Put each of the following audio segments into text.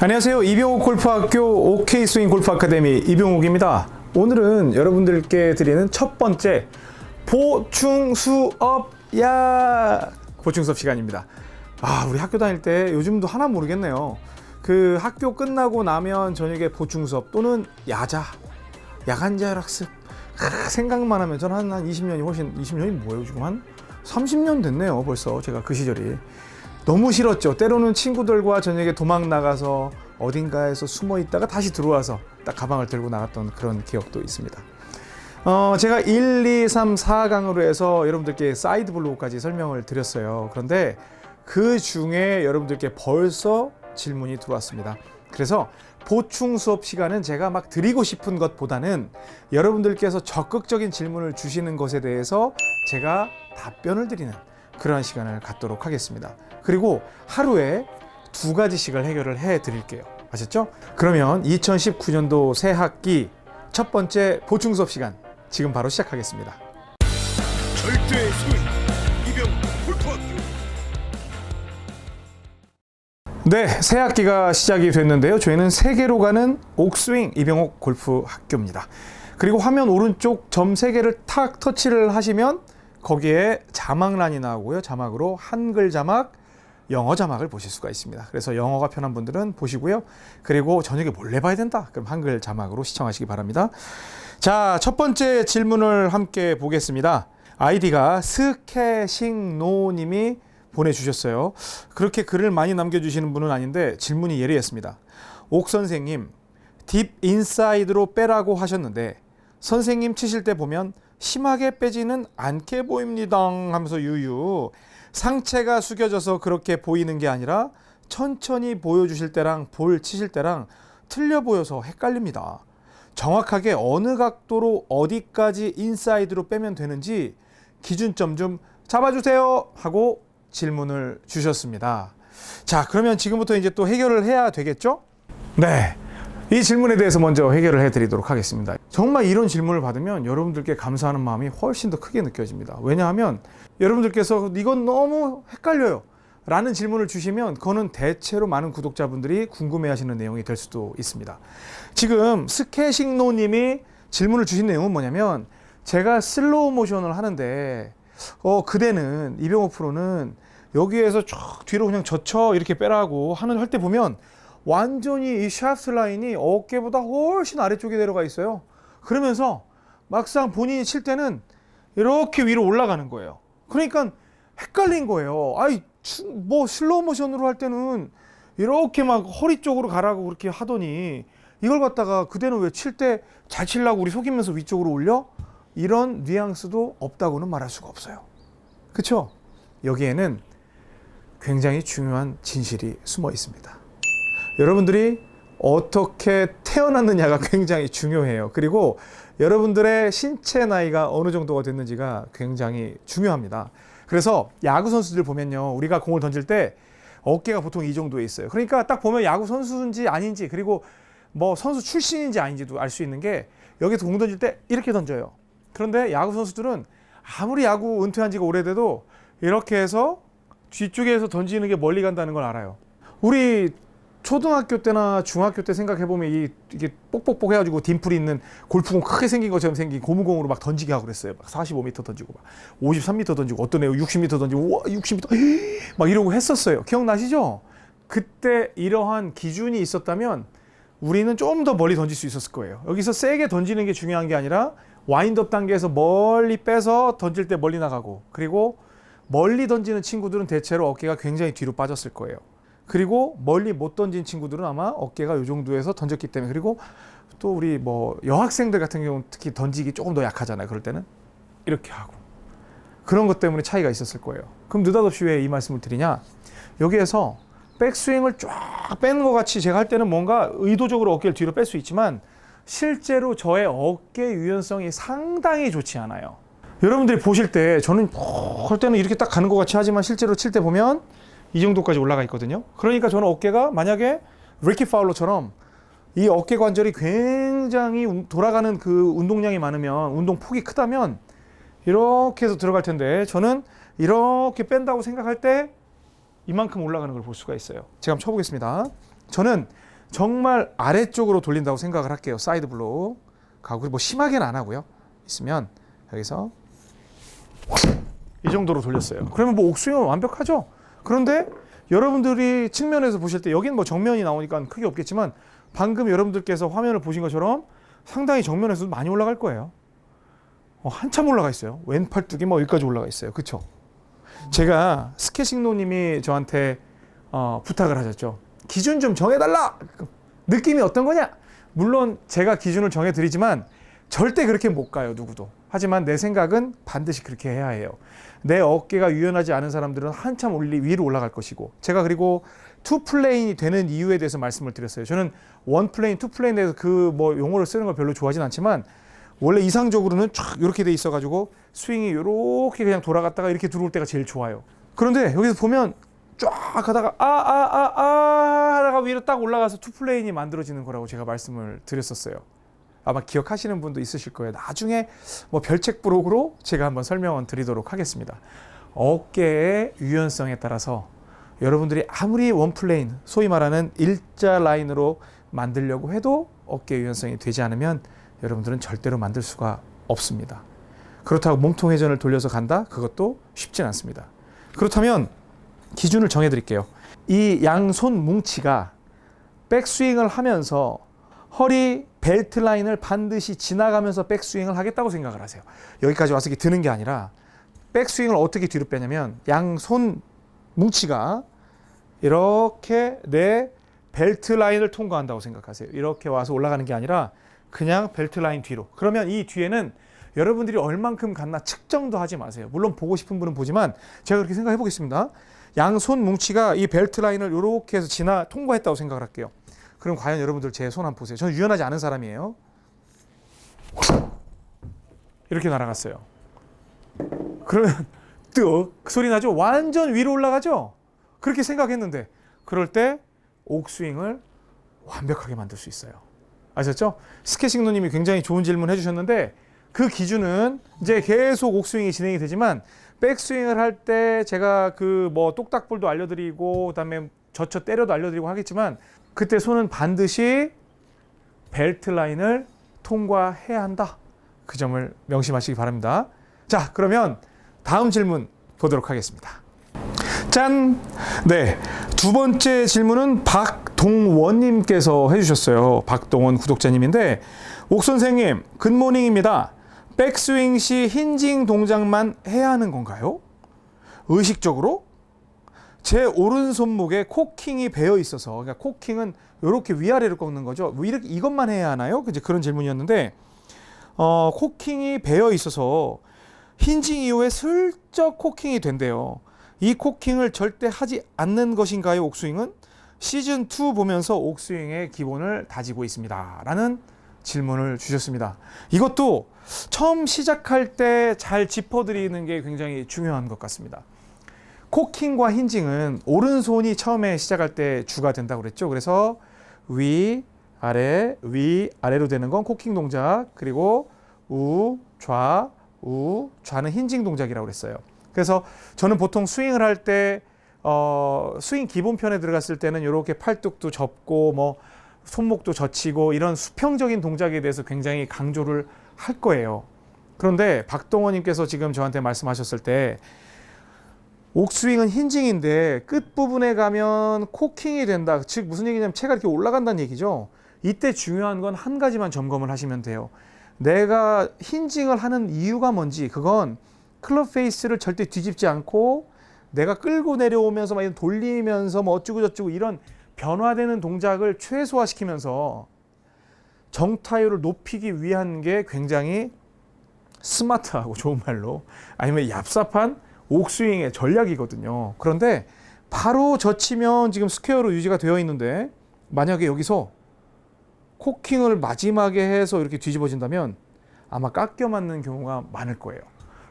안녕하세요. 이병옥 골프학교 OK 스윙 골프 아카데미 이병옥입니다. 오늘은 여러분들께 드리는 첫 번째 보충 수업 시간입니다. 우리 학교 다닐 때 요즘도 하나 모르겠네요. 그 학교 끝나고 나면 저녁에 보충 수업 또는 야간 자율학습 생각만 하면 저는 한 20년이 뭐예요? 지금 한 30년 됐네요. 벌써 제가 그 시절이 너무 싫었죠. 때로는 친구들과 저녁에 도망 나가서 어딘가에서 숨어 있다가 다시 들어와서 딱 가방을 들고 나갔던 그런 기억도 있습니다. 제가 1, 2, 3, 4강으로 해서 여러분들께 사이드 블로그까지 설명을 드렸어요. 그런데 그 중에 여러분들께 벌써 질문이 들어왔습니다. 그래서 보충 수업 시간은 제가 막 드리고 싶은 것보다는 여러분들께서 적극적인 질문을 주시는 것에 대해서 제가 답변을 드리는 그러한 시간을 갖도록 하겠습니다. 그리고 하루에 2가지씩을 해결을 해 드릴게요. 아셨죠? 그러면 2019년도 새 학기 첫 번째 보충 수업 시간 지금 바로 시작하겠습니다. 절대 스윙 이병옥 골프학교. 네, 새 학기가 시작이 됐는데요. 저희는 세계로 가는 옥스윙 이병옥 골프학교입니다. 그리고 화면 오른쪽 점 3개를 탁 터치를 하시면 거기에 자막란이 나오고요. 자막으로 한글 자막, 영어 자막을 보실 수가 있습니다. 그래서 영어가 편한 분들은 보시고요. 그리고 저녁에 몰래 봐야 된다. 그럼 한글 자막으로 시청하시기 바랍니다. 자, 첫 번째 질문을 함께 보겠습니다. 아이디가 스케싱노님이 보내주셨어요. 그렇게 글을 많이 남겨주시는 분은 아닌데 질문이 예리했습니다. 옥 선생님, 딥 인사이드로 빼라고 하셨는데 선생님 치실 때 보면 심하게 빼지는 않게 보입니다 하면서 유유. 상체가 숙여져서 그렇게 보이는 게 아니라 천천히 보여주실 때랑 볼 치실 때랑 틀려 보여서 헷갈립니다. 정확하게 어느 각도로 어디까지 인사이드로 빼면 되는지 기준점 좀 잡아주세요 하고 질문을 주셨습니다. 자, 그러면 지금부터 이제 또 해결을 해야 되겠죠? 네. 이 질문에 대해서 먼저 해결을 해드리도록 하겠습니다. 정말 이런 질문을 받으면 여러분들께 감사하는 마음이 훨씬 더 크게 느껴집니다. 왜냐하면 여러분들께서 이건 너무 헷갈려요 라는 질문을 주시면 그거는 대체로 많은 구독자분들이 궁금해하시는 내용이 될 수도 있습니다. 지금 스케싱노님이 질문을 주신 내용은 뭐냐면 제가 슬로우 모션을 하는데 그대는 이병옥 프로는 여기에서 쭉 뒤로 그냥 젖혀 이렇게 빼라고 할 때 보면 완전히 이 샤프트 라인이 어깨보다 훨씬 아래쪽에 내려가 있어요. 그러면서 막상 본인이 칠 때는 이렇게 위로 올라가는 거예요. 그러니까 헷갈린 거예요. 뭐 슬로우 모션으로 할 때는 이렇게 막 허리 쪽으로 가라고 그렇게 하더니 이걸 갖다가 그대는 왜 칠 때 잘 치려고 우리 속이면서 위쪽으로 올려? 이런 뉘앙스도 없다고는 말할 수가 없어요. 그렇죠? 여기에는 굉장히 중요한 진실이 숨어 있습니다. 여러분들이 어떻게 태어났느냐가 굉장히 중요해요. 그리고 여러분들의 신체 나이가 어느 정도가 됐는지가 굉장히 중요합니다. 그래서 야구 선수들 보면요, 우리가 공을 던질 때 어깨가 보통 이 정도에 있어요. 그러니까 딱 보면 야구 선수인지 아닌지, 그리고 뭐 선수 출신인지 아닌지도 알 수 있는 게 여기서 공 던질 때 이렇게 던져요. 그런데 야구 선수들은 아무리 야구 은퇴한 지가 오래돼도 이렇게 해서 뒤쪽에서 던지는 게 멀리 간다는 걸 알아요. 우리 초등학교 때나 중학교 때 생각해보면 이게 뽁뽁뽁 해가지고 딤플이 있는 골프공 크게 생긴 것처럼 생긴 고무공으로 막 던지게 하고 그랬어요. 막 45m 던지고 막 53m 던지고 어떤 애가 60m 던지고 우와 60m 막 이러고 했었어요. 기억나시죠? 그때 이러한 기준이 있었다면 우리는 좀 더 멀리 던질 수 있었을 거예요. 여기서 세게 던지는 게 중요한 게 아니라 와인드업 단계에서 멀리 빼서 던질 때 멀리 나가고, 그리고 멀리 던지는 친구들은 대체로 어깨가 굉장히 뒤로 빠졌을 거예요. 그리고 멀리 못 던진 친구들은 아마 어깨가 이 정도에서 던졌기 때문에, 그리고 또 우리 뭐 여학생들 같은 경우는 특히 던지기 조금 더 약하잖아요. 그럴 때는 이렇게 하고 그런 것 때문에 차이가 있었을 거예요. 그럼 느닷없이 왜 이 말씀을 드리냐? 여기에서 백스윙을 쫙 빼는 것 같이 제가 할 때는 뭔가 의도적으로 어깨를 뒤로 뺄 수 있지만 실제로 저의 어깨 유연성이 상당히 좋지 않아요. 여러분들이 보실 때 저는 할 때는 이렇게 딱 가는 것 같이 하지만 실제로 칠 때 보면 이 정도까지 올라가 있거든요. 그러니까 저는 어깨가 만약에 리키 파울러처럼 이 어깨 관절이 굉장히 돌아가는 그 운동량이 많으면, 운동 폭이 크다면 이렇게 해서 들어갈 텐데 저는 이렇게 뺀다고 생각할 때 이만큼 올라가는 걸 볼 수가 있어요. 제가 한번 쳐보겠습니다. 저는 정말 아래쪽으로 돌린다고 생각을 할게요. 사이드 블로우 가고 뭐 심하게는 안 하고요. 있으면 여기서 이 정도로 돌렸어요. 그러면 뭐 옥스윙은 완벽하죠. 그런데 여러분들이 측면에서 보실 때 여기는 뭐 정면이 나오니까 크게 없겠지만 방금 여러분들께서 화면을 보신 것처럼 상당히 정면에서도 많이 올라갈 거예요. 한참 올라가 있어요. 왼팔뚝이 뭐 여기까지 올라가 있어요. 그렇죠? 제가 스케싱노님이 저한테 부탁을 하셨죠. 기준 좀 정해달라. 느낌이 어떤 거냐? 물론 제가 기준을 정해드리지만 절대 그렇게 못 가요. 누구도. 하지만 내 생각은 반드시 그렇게 해야 해요. 내 어깨가 유연하지 않은 사람들은 한참 위로 올라갈 것이고, 제가 그리고 투 플레인이 되는 이유에 대해서 말씀을 드렸어요. 저는 원 플레인, 투 플레인에 대해서 그 뭐 용어를 쓰는 걸 별로 좋아하진 않지만 원래 이상적으로는 쫙 이렇게 돼 있어가지고 스윙이 이렇게 그냥 돌아갔다가 이렇게 들어올 때가 제일 좋아요. 그런데 여기서 보면 쫙 하다가 하다가 위로 딱 올라가서 투 플레인이 만들어지는 거라고 제가 말씀을 드렸었어요. 아마 기억하시는 분도 있으실 거예요. 나중에 뭐 별책 부록으로 제가 한번 설명을 드리도록 하겠습니다. 어깨의 유연성에 따라서 여러분들이 아무리 원 플레인, 소위 말하는 일자 라인으로 만들려고 해도 어깨 유연성이 되지 않으면 여러분들은 절대로 만들 수가 없습니다. 그렇다고 몸통 회전을 돌려서 간다? 그것도 쉽진 않습니다. 그렇다면 기준을 정해드릴게요. 이 양손 뭉치가 백스윙을 하면서 허리 벨트 라인을 반드시 지나가면서 백스윙을 하겠다고 생각을 하세요. 여기까지 와서 이렇게 드는 게 아니라 백스윙을 어떻게 뒤로 빼냐면 양손 뭉치가 이렇게 내 벨트 라인을 통과한다고 생각하세요. 이렇게 와서 올라가는 게 아니라 그냥 벨트 라인 뒤로. 그러면 이 뒤에는 여러분들이 얼만큼 갔나 측정도 하지 마세요. 물론 보고 싶은 분은 보지만 제가 그렇게 생각해 보겠습니다. 양손 뭉치가 이 벨트 라인을 이렇게 해서 통과했다고 생각을 할게요. 그럼 과연 여러분들 제 손 한번 보세요. 저는 유연하지 않은 사람이에요. 이렇게 날아갔어요. 그러면 뜨 소리 나죠? 완전 위로 올라가죠? 그렇게 생각했는데 그럴 때 옥스윙을 완벽하게 만들 수 있어요. 아셨죠? 스케싱노님이 굉장히 좋은 질문 해주셨는데 그 기준은 이제 계속 옥스윙이 진행이 되지만 백스윙을 할 때 제가 그 뭐 똑딱볼도 알려드리고 그다음에 젖혀 때려도 알려드리고 하겠지만 그때 손은 반드시 벨트 라인을 통과해야 한다. 그 점을 명심하시기 바랍니다. 자, 그러면 다음 질문 보도록 하겠습니다. 짠! 네, 두 번째 질문은 박동원님께서 해주셨어요. 박동원 구독자님인데 옥 선생님, 굿모닝입니다. 백스윙 시 힌징 동작만 해야 하는 건가요? 의식적으로? 제 오른손목에 코킹이 베어 있어서, 그러니까 코킹은 이렇게 위아래로 꺾는 거죠. 뭐 이렇게 이것만 해야 하나요? 이제 그런 질문이었는데, 코킹이 베어 있어서 힌징 이후에 슬쩍 코킹이 된대요. 이 코킹을 절대 하지 않는 것인가요? 옥스윙은? 시즌2 보면서 옥스윙의 기본을 다지고 있습니다. 라는 질문을 주셨습니다. 이것도 처음 시작할 때 잘 짚어드리는 게 굉장히 중요한 것 같습니다. 코킹과 힌징은 오른손이 처음에 시작할 때 주가 된다고 그랬죠. 그래서 위, 아래로 되는 건 코킹 동작, 그리고 좌는 힌징 동작이라고 그랬어요. 그래서 저는 보통 스윙을 할 때 스윙 기본편에 들어갔을 때는 이렇게 팔뚝도 접고 뭐 손목도 젖히고 이런 수평적인 동작에 대해서 굉장히 강조를 할 거예요. 그런데 박동원님께서 지금 저한테 말씀하셨을 때 옥스윙은 힌징인데 끝부분에 가면 코킹이 된다. 즉 무슨 얘기냐면 채가 이렇게 올라간다는 얘기죠. 이때 중요한 건 한 가지만 점검을 하시면 돼요. 내가 힌징을 하는 이유가 뭔지, 그건 클럽 페이스를 절대 뒤집지 않고 내가 끌고 내려오면서 막 돌리면서 뭐 어쩌고 저쩌고 이런 변화되는 동작을 최소화시키면서 정타율을 높이기 위한 게 굉장히 스마트하고 좋은 말로 아니면 얍삽한 옥스윙의 전략이거든요. 그런데 바로 젖히면 지금 스퀘어로 유지가 되어 있는데 만약에 여기서 코킹을 마지막에 해서 이렇게 뒤집어진다면 아마 깎여 맞는 경우가 많을 거예요.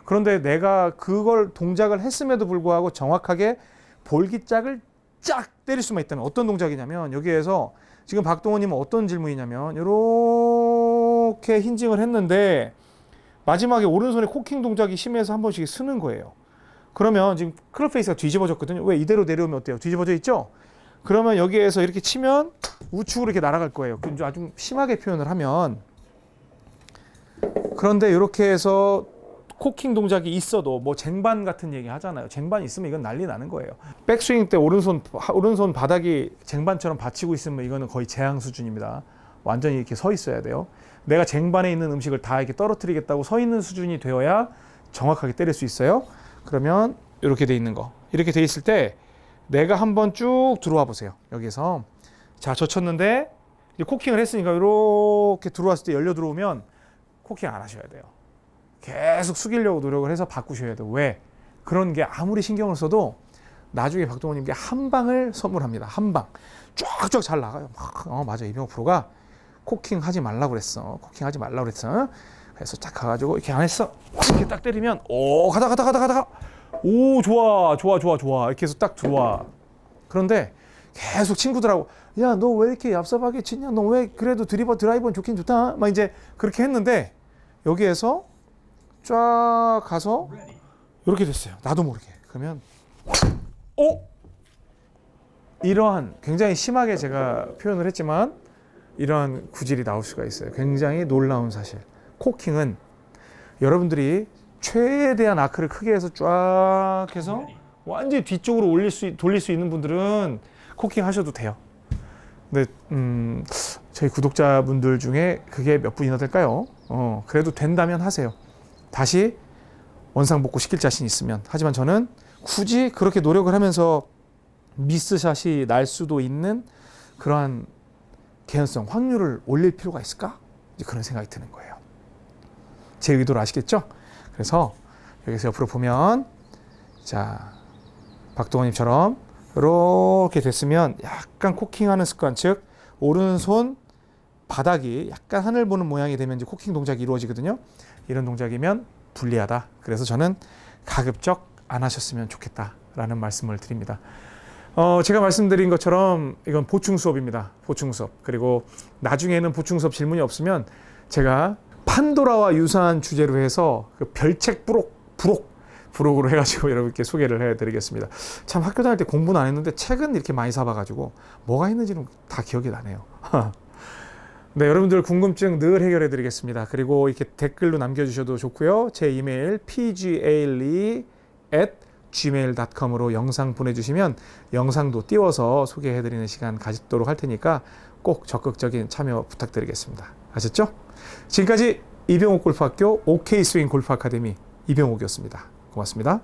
그런데 내가 그걸 동작을 했음에도 불구하고 정확하게 볼기짝을 쫙 때릴 수만 있다면 어떤 동작이냐면 여기에서 지금 박동원님은 어떤 질문이냐면 이렇게 힌징을 했는데 마지막에 오른손에 코킹 동작이 심해서 한 번씩 쓰는 거예요. 그러면 지금 클럽 페이스가 뒤집어졌거든요. 왜? 이대로 내려오면 어때요? 뒤집어져 있죠? 그러면 여기에서 이렇게 치면 우측으로 이렇게 날아갈 거예요. 좀 아주 심하게 표현을 하면. 그런데 이렇게 해서 코킹 동작이 있어도 뭐 쟁반 같은 얘기 하잖아요. 쟁반 있으면 이건 난리 나는 거예요. 백스윙 때 오른손 바닥이 쟁반처럼 받치고 있으면 이거는 거의 재앙 수준입니다. 완전히 이렇게 서 있어야 돼요. 내가 쟁반에 있는 음식을 다 이렇게 떨어뜨리겠다고 서 있는 수준이 되어야 정확하게 때릴 수 있어요. 그러면 이렇게 돼 있는 거. 이렇게 돼 있을 때 내가 한번 쭉 들어와 보세요. 여기서 자, 젖혔는데 이제 코킹을 했으니까 이렇게 들어왔을 때 열려 들어오면 코킹 안 하셔야 돼요. 계속 숙이려고 노력을 해서 바꾸셔야 돼요. 왜? 그런 게 아무리 신경을 써도 나중에 박동원님께 한 방을 선물합니다. 한 방. 쫙쫙 잘 나가요. 맞아. 이병호 프로가 코킹 하지 말라고 그랬어. 코킹 하지 말라고 그랬어. 그래서 딱 가가지고 이렇게 안 했어. 이렇게 딱 때리면 가다가 오, 좋아. 이렇게 해서 딱 들어와. 그런데 계속 친구들하고 야, 너 왜 이렇게 얍삽하게 치냐? 너 왜 그래도 드라이버는 좋긴 좋다. 막 이제 그렇게 했는데 여기에서 쫙 가서 이렇게 됐어요. 나도 모르게. 그러면 이러한 굉장히 심하게 제가 표현을 했지만 이러한 구질이 나올 수가 있어요. 굉장히 놀라운 사실. 코킹은 여러분들이 최대한 아크를 크게 해서 쫙 해서 완전히 뒤쪽으로 돌릴 수 있는 분들은 코킹 하셔도 돼요. 근데 저희 구독자분들 중에 그게 몇 분이나 될까요? 그래도 된다면 하세요. 다시 원상복구 시킬 자신 있으면. 하지만 저는 굳이 그렇게 노력을 하면서 미스샷이 날 수도 있는 그러한 개연성, 확률을 올릴 필요가 있을까? 이제 그런 생각이 드는 거예요. 제 의도를 아시겠죠? 그래서 여기서 옆으로 보면 자, 박동원님처럼 이렇게 됐으면 약간 코킹하는 습관, 즉 오른손 바닥이 약간 하늘 보는 모양이 되면 이제 코킹 동작이 이루어지거든요. 이런 동작이면 불리하다. 그래서 저는 가급적 안 하셨으면 좋겠다라는 말씀을 드립니다. 제가 말씀드린 것처럼 이건 보충 수업입니다. 보충 수업. 그리고 나중에는 보충 수업 질문이 없으면 제가 판도라와 유사한 주제로 해서 그 별책 부록으로 해가지고 여러분께 소개를 해드리겠습니다. 참 학교 다닐 때 공부는 안 했는데 책은 이렇게 많이 사봐가지고 뭐가 있는지는 다 기억이 나네요. 네, 여러분들 궁금증 늘 해결해드리겠습니다. 그리고 이렇게 댓글로 남겨주셔도 좋고요. 제 이메일 pgalee@gmail.com으로 영상 보내주시면 영상도 띄워서 소개해드리는 시간 가지도록 할 테니까 꼭 적극적인 참여 부탁드리겠습니다. 아셨죠? 지금까지 이병옥 골프학교 OK 스윙 골프 아카데미 이병옥이었습니다. 고맙습니다.